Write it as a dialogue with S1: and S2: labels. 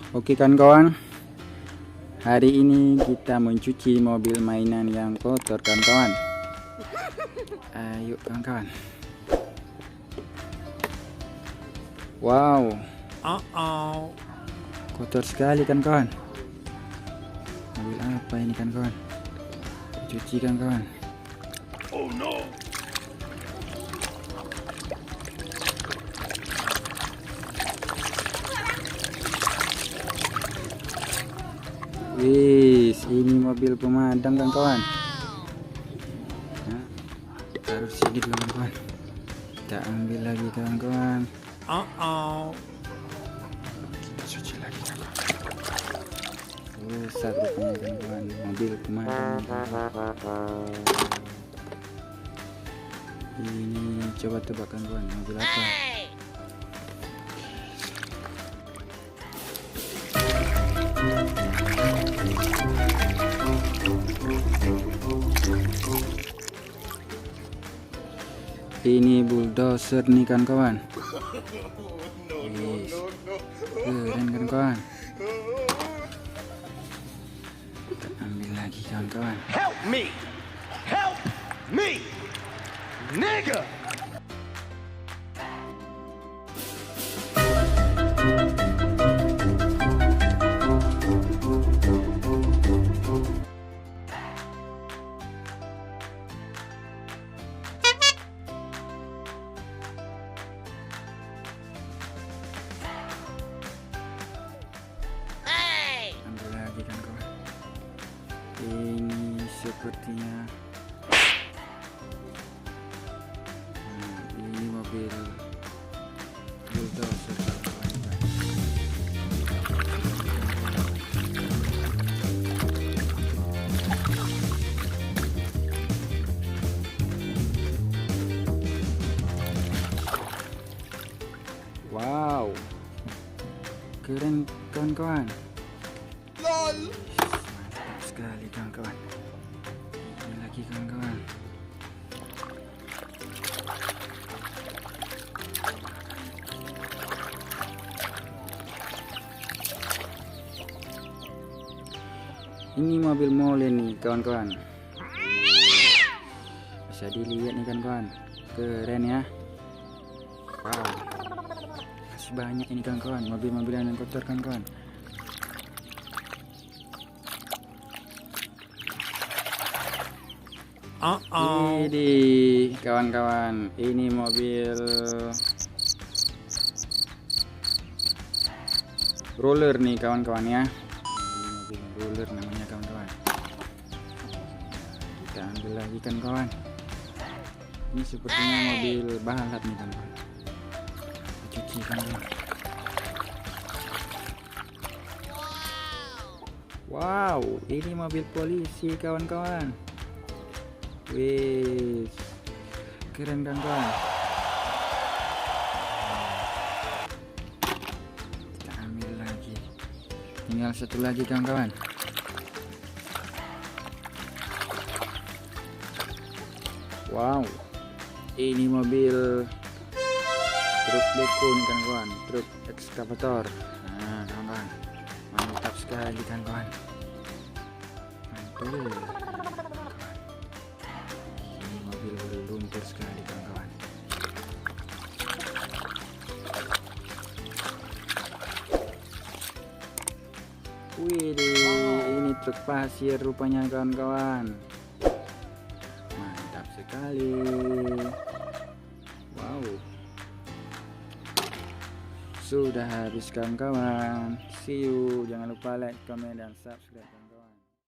S1: Oke kan kawan, hari ini kita mencuci mobil mainan yang kotor kan kawan. Ayo kawan-kawan. Wow, kotor sekali kan kawan. Mobil apa ini kan kawan? Cuci kan kawan.
S2: Oh no.
S1: Wis, ini mobil pemadam kan kawan. Nah, harus sedikit kawan-kawan. Kita ambil lagi kawan-kawan. Kita cuci lagi kawan. Rusak rupanya kawan-kawan, mobil pemadam. Ini coba tebak kawan-kawan, mobil apa? Ini buldozer nih kan kawan. Yes. Keren kan kawan. Kita ambil lagi kawan-kawan.
S2: Help me, nigga.
S1: Ambil lagi kan kawan. Ini sepertinya ini mobil buldozer kawan. Wow, keren kawan-kawan. Mantap sekali kawan-kawan. Ini lagi kawan-kawan. Ini mobil molen nih kawan-kawan. Bisa dilihat nih kawan-kawan. Keren ya. Wow. Masih banyak ini kawan-kawan, mobil-mobilan yang kotor kawan-kawan. Ini kawan-kawan, ini mobil roller nih kawan-kawan ya. Ini mobil roller namanya kawan-kawan. Kita ambil lagi kan kawan. Ini sepertinya mobil balap nih kawan-kawan. Cuci kan kawan. Wow, ini mobil polisi kawan-kawan. Wis, keren kan kawan. Kita ambil lagi, tinggal satu lagi kawan-kawan. Wow, ini mobil truk beko nih kan kawan, truk excavator. Nah kawan-kawan, mantap sekali kan kawan. Mantul. Mobil lumpur sekali kawan-kawan. Wih, ini truk pasir rupanya kawan-kawan. Mantap sekali. Wow. Sudah habis kawan-kawan. See you. Jangan lupa like, comment, dan subscribe.